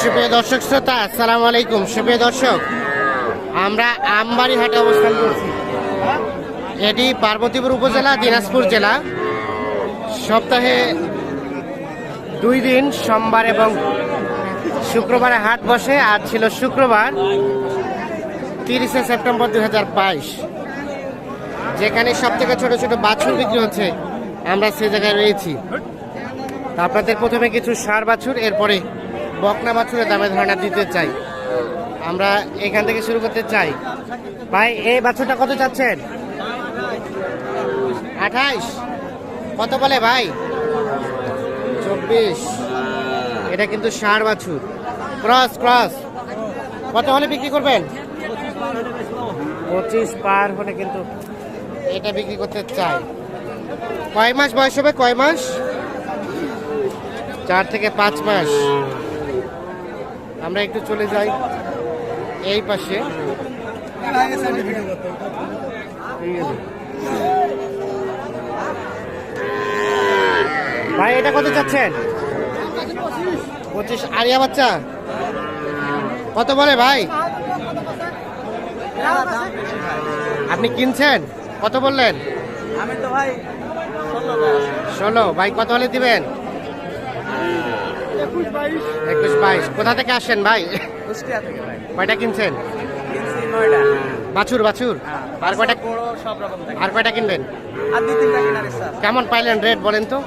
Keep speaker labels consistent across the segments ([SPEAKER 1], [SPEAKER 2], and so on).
[SPEAKER 1] সুপ্রিয় দর্শক শ্রোতা, আসসালামু আলাইকুম। সুপ্রিয় দর্শক, আমরা আমবাড়ি হাটে অবস্থান করছি। এটি পার্বতীপুর উপজেলা, দিনাজপুর জেলা। সপ্তাহে 2 দিন, সোমবার এবং শুক্রবারে হাট বসে। আজ ছিল শুক্রবার, 30শে সেপ্টেম্বর 2022। যেখানে সব থেকে ছোট ছোট বাছুর বিক্রি হচ্ছে, আমরা সে জায়গায় রয়েছি। তা আপনাদের প্রথমে কিছু ষাঁড় বাছুর, এরপরে বকনা বাছুরের দামে ধারণা দিতে চাই। আমরা এখান থেকে শুরু করতে চাই। ভাই, এই বাছুরটা কত চাচ্ছেন? 28। কত বলে ভাই? 24। এটা কিন্তু ষাঁড় বাছুর, ক্রস ক্রস। কত হলে বিক্রি করবেন? 25 পার হলে কিন্তু এটা বিক্রি করতে চাই। কয় মাস বয়স হবে? কয় মাস? 4 থেকে 5 মাস। আমরা একটু চলে যাই এই পাশে। ভাই, এটা কত চাচ্ছেন? 25। আরিয়া বাচ্চা কত বলে ভাই? আপনি কিনছেন? কত বললেন?
[SPEAKER 2] আমি তো ভাই
[SPEAKER 1] 16। ভাই, কত হলে দিবেন? 21-22। কোথা থেকে আসেন ভাই?
[SPEAKER 2] কুষ্টিয়া থেকে ভাই
[SPEAKER 1] কয়টা কিনছেন?
[SPEAKER 2] কিনছি 9টা।
[SPEAKER 1] বাছুর বাছুর আর কয়টা?
[SPEAKER 2] বড় সব রকম থাকে।
[SPEAKER 1] আর কয়টা কিনবেন?
[SPEAKER 2] আর 2-3টা কিনার ইচ্ছা।
[SPEAKER 1] কেমন পাইলেন রেট বলেন তো?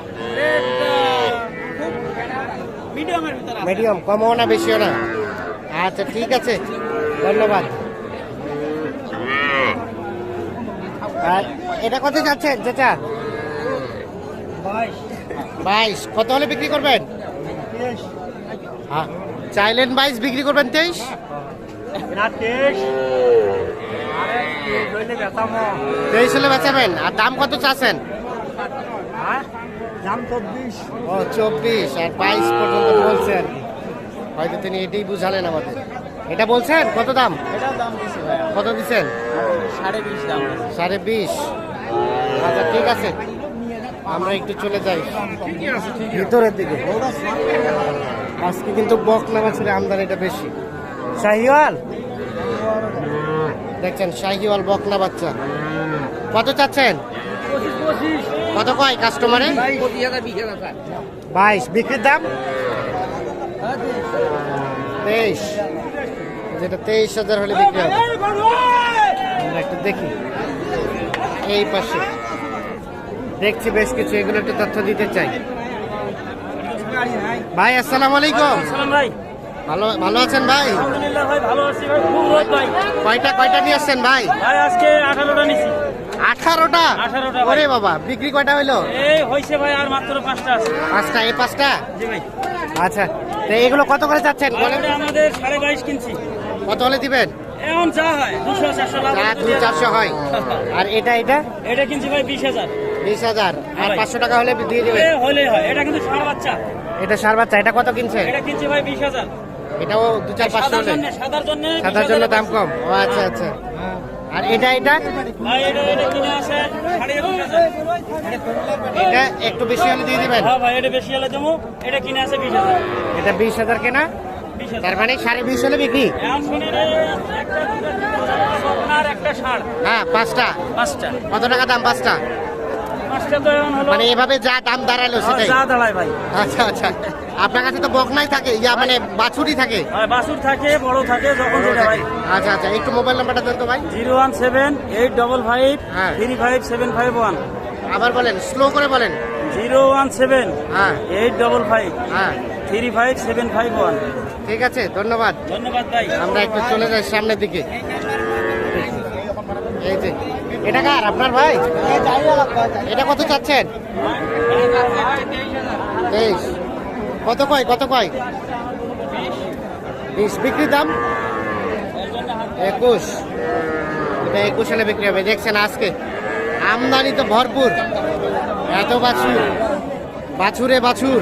[SPEAKER 2] মিডিয়ামের ভিতরে আছে।
[SPEAKER 1] মিডিয়াম, কমও না বেশিও না। আচ্ছা, ঠিক আছে, ধন্যবাদ। আর এটা কত যাচ্ছে চাচা? 22। কত হলে বিক্রি করবেন? হ্যাঁ, চাইলেন 22, বিক্রি করবেন 23।
[SPEAKER 2] না 23। আরে 23 হইলে বেচামো।
[SPEAKER 1] 23 হলে বেচাবেন। আর দাম কত চাচ্ছেন?
[SPEAKER 2] হ্যাঁ, দাম 24।
[SPEAKER 1] ও 24 আর 22 পর্যন্ত বলছে আর কি। হয়তো তিনি এটাই বুঝালেন আমাদের। এটা বলছেন কত দাম?
[SPEAKER 2] এটাও দাম দিছি ভাই।
[SPEAKER 1] কত দিচ্ছেন?
[SPEAKER 2] 20.5 দাম আছে।
[SPEAKER 1] 20.5। আচ্ছা, ঠিক আছে, আমরা একটু চলে যাই ভিতরের দিকে। আজকে কিন্তু বকনা বাছুরের আমদানিটা বেশি। শাহিওয়াল দেখছেন, শাহিওয়াল বকনা বাচ্চা। কত চাচ্ছেন?
[SPEAKER 2] 25।
[SPEAKER 1] কত কয় কাস্টমারে? 22। বিক্রির দাম 23। যেটা 23,000 হলে বিক্রি হবে। আমরা একটু দেখি এই পাশে, দেখছি বেশ কিছু, এগুলো একটু তথ্য দিতে চাই। ভাই, আসসালামু আলাইকুম।
[SPEAKER 2] সালাম ভাই।
[SPEAKER 1] ভালো ভালো আছেন ভাই?
[SPEAKER 2] আলহামদুলিল্লাহ ভাই, ভালো আছি ভাই। খুব রোদ ভাই।
[SPEAKER 1] কয়টা নিয়ে আসছেন ভাই?
[SPEAKER 2] ভাই আজকে 18টা নিছি।
[SPEAKER 1] 18টা?
[SPEAKER 2] 18টা ভাই।
[SPEAKER 1] ওরে বাবা, বিক্রি কয়টা হইলো?
[SPEAKER 2] এই হইছে ভাই, আর মাত্র 5টা আছে।
[SPEAKER 1] 5টা? এই 5টা?
[SPEAKER 2] জি ভাই।
[SPEAKER 1] আচ্ছা, তো এগুলো কত করে চাচ্ছেন বলেন?
[SPEAKER 2] এটা আমাদের 22.5 কিনছি।
[SPEAKER 1] কত হলে দিবেন?
[SPEAKER 2] এখন যা হয় 200-400 লাভ।
[SPEAKER 1] যা 200-400 হয়। আর এটা
[SPEAKER 2] এটা কিনছি ভাই 20,000।
[SPEAKER 1] 20,000। আর
[SPEAKER 2] ভাই।
[SPEAKER 1] 500 টাকা হলে দিয়ে দেবেন?
[SPEAKER 2] হলেই হয়। এটা কিন্তু ষাঁড় বাচ্চা।
[SPEAKER 1] এটা ষাঁড় বাচ্চা। এটা কত কিনছেন?
[SPEAKER 2] এটা কিনছি ভাই 20,000।
[SPEAKER 1] এটাও 2-4-500 হলে?
[SPEAKER 2] সাদার জন্য
[SPEAKER 1] সাদার জন্য দাম কম। ও আচ্ছা আচ্ছা। আর এটা
[SPEAKER 2] ভাই এটা কিনে আছে 21,000।
[SPEAKER 1] এটা একটু বেশি হলে দিয়ে দিবেন?
[SPEAKER 2] হ্যাঁ ভাই, এটা বেশি হলে দেবো। এটা কিনে আছে 20,000।
[SPEAKER 1] এটা 20,000 কেনা,
[SPEAKER 2] 20,000।
[SPEAKER 1] তার মানে 20.5 হলে বিক্রি?
[SPEAKER 2] এখন শুনে রে, একটা আর একটা ষাঁড়।
[SPEAKER 1] হ্যাঁ, 5টা।
[SPEAKER 2] 5টা।
[SPEAKER 1] কত টাকা দাম 5টা?
[SPEAKER 2] 5টা তো এখন হলো
[SPEAKER 1] মানে এভাবে যা দাম দাঁড়ালো সেটাই?
[SPEAKER 2] যা দাঁড়ায় ভাই।
[SPEAKER 1] আচ্ছা আচ্ছা। আপনার কাছে তো বকনাই থাকে, মানে বাছুরই থাকে?
[SPEAKER 2] বাছুর থাকে, বড় থাকে, যখন যেটা ভাই।
[SPEAKER 1] আচ্ছা আচ্ছা, একটু মোবাইল নাম্বারটা দেন তো ভাই।
[SPEAKER 2] 017-855 35751।
[SPEAKER 1] আবার বলেন, স্লো করে বলেন।
[SPEAKER 2] 017-855
[SPEAKER 1] হ্যাঁ,
[SPEAKER 2] 35751।
[SPEAKER 1] ঠিক আছে, ধন্যবাদ।
[SPEAKER 2] ধন্যবাদ ভাই।
[SPEAKER 1] আমরা একটু চলে যাই সামনের দিকে। এই যে, এটা কার? আপনার ভাই? এটা কত চাচ্ছেন? 23। কত কয়? 20। বিক্রির দাম 21। এটা 21 সালে বিক্রি হবে। দেখছেন আজকে আমদানি তো ভরপুর। এত বাছুর, বাছুর।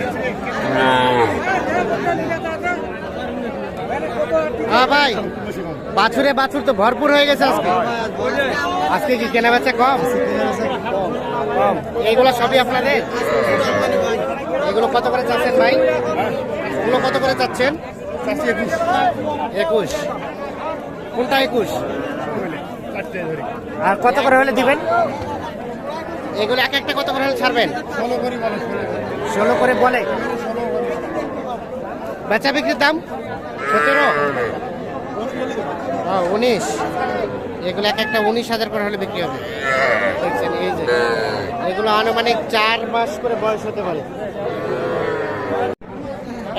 [SPEAKER 1] হ্যাঁ ভাই, বাছুর তো ভরপুর হয়ে গেছে আজকে। আজকে কি কেনা বেচা কম? এইগুলো সবই আপনাদের? এগুলো কত করে চাচ্ছেন ভাই? এগুলো কত করে চাচ্ছেন? 21। কোনটা 21? আর কত করে হলে দিবেন? এগুলো এক একটা কত করে হলে ছাড়বেন? 16 করে বলে। বেচা বিক্রির দাম 17, 19। এগুলো এক একটা 19,000 করে হলে বিক্রি হবে। দেখছেন এই যে এগুলো আনুমানিক 4 মাস করে বয়স হতে পারে।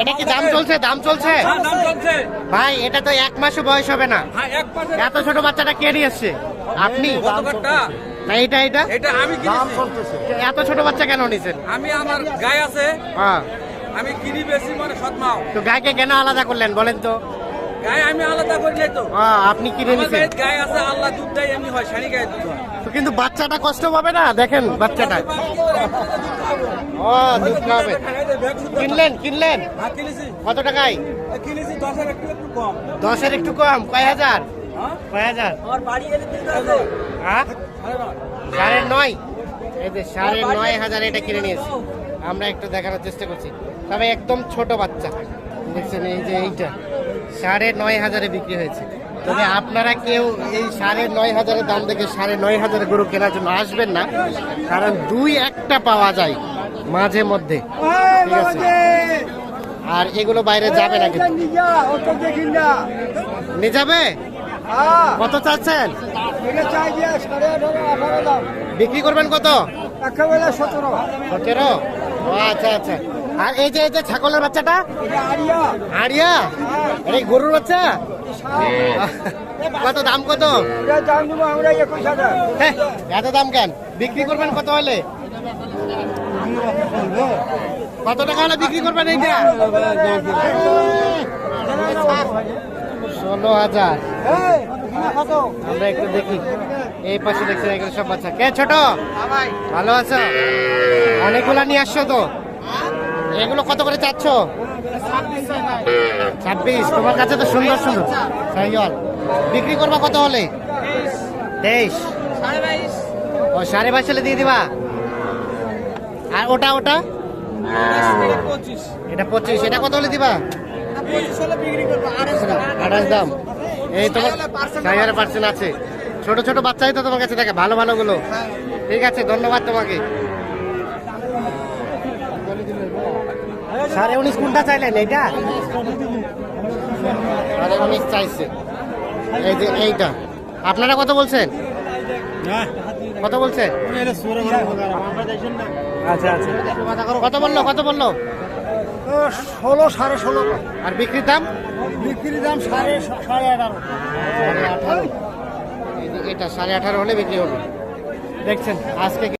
[SPEAKER 1] এটা কি দাম চলছে? দাম চলছে
[SPEAKER 2] হ্যাঁ, দাম চলছে।
[SPEAKER 1] ভাই, এটা তো 1 মাসও বয়স হবে না।
[SPEAKER 2] হ্যাঁ, এক মাসে
[SPEAKER 1] এত ছোট বাচ্চাটা কে নিয়ে এসছে? আপনি
[SPEAKER 2] কতটা?
[SPEAKER 1] না এটা এটা
[SPEAKER 2] এটা আমি কিনেছি।
[SPEAKER 1] এত ছোট বাচ্চা কেন নিছেন?
[SPEAKER 2] আমি আমার গায়ে আছে,
[SPEAKER 1] হ্যাঁ,
[SPEAKER 2] আমি কিনি বেশি মানে সৎমাও।
[SPEAKER 1] তো গায়কে কেন আলাদা করলেন বলেন তো?
[SPEAKER 2] গায়ে আমি আলাদা করি নাই তো।
[SPEAKER 1] আপনি কিনে
[SPEAKER 2] আমার
[SPEAKER 1] নিছেন
[SPEAKER 2] গায়ে গায়ে আছে, আল্লাহ দুধ দেয় এমনি হয়, শাড়ি গায়ে দুধ হয়।
[SPEAKER 1] তো, কিন্তু বাচ্চাটা কষ্ট পাবে না? দেখেন বাচ্চাটা। দুধ খাবে। কিনলেন কিনলেন
[SPEAKER 2] হ্যাঁ, কিনেছি।
[SPEAKER 1] কত টাকায়?
[SPEAKER 2] কিনেছি 10-এর একটু একটু কম।
[SPEAKER 1] 10-এর একটু কম। কয় হাজার?
[SPEAKER 2] হ্যাঁ?
[SPEAKER 1] কয় হাজার?
[SPEAKER 2] আমার বাড়ি এলে দিতে হবে।
[SPEAKER 1] হ্যাঁ, 9.5। এই যে 9.5 এটা কিনে নিয়েছি আমরা। একটু দেখানোর চেষ্টা করছি, তবে একদম ছোট বাচ্চা। দেখছেন এই যে এইটা 9.5 বিক্রি হয়েছে। তবে আপনারা কেউ এই 9.5 দাম দেখে 9.5 গরু কেনার জন্য আসবেন না, কারণ 2-1টা পাওয়া যায় মাঝে মধ্যে। ঠিক আছে, আর এগুলো বাইরে যাবে না কিন্তু। নিয়ে যাবে? কত চাচ্ছেন? বিক্রি করবেন কত? 17। ও আচ্ছা আচ্ছা। আর এই যে ছাগলের বাচ্চাটা আড়িয়া, এই গরুর বাচ্চা কত দাম? কত? হ্যাঁ, এত দাম কেন? বিক্রি করবেন কত হলে? কত টাকা হলে বিক্রি করবেন এইটা? 16,000। আমরা একটু দেখি এই পাশে। দেখছেন এগুলো সব বাচ্চা। কে ছোট? ভালো আছো? অনেকগুলা নিয়ে আসছো তো। এগুলো কত করে চাচ্ছ? 26। তোমার কাছে তো সুন্দর সুন্দর সাইকেল। বিক্রি করবা কত হলে? 23। ও 22.5 হলে দিয়ে দিবা। আর ওটা ওটা এটা 25। এটা কত হলে দিবা? 28 দাম। এই তোমার 6,000% আছে। ছোট ছোট বাচ্চাই তো তোমার কাছে থাকে, ভালো ভালো গুলো। ঠিক আছে, ধন্যবাদ তোমাকে। 19.5 কোনটা চাইলেন? এইটা 19.5 চাইছে। এই যে এইটা আপনারা কত বলছেন? কত বলছেন? আচ্ছা আচ্ছা, কত বললো? কত বললো?
[SPEAKER 3] 16, 16.5।
[SPEAKER 1] আর বিক্রির দাম?
[SPEAKER 3] বিক্রির দাম 18.5।
[SPEAKER 1] এটা 18.5 হলে বিক্রি হবে। দেখছেন আজকে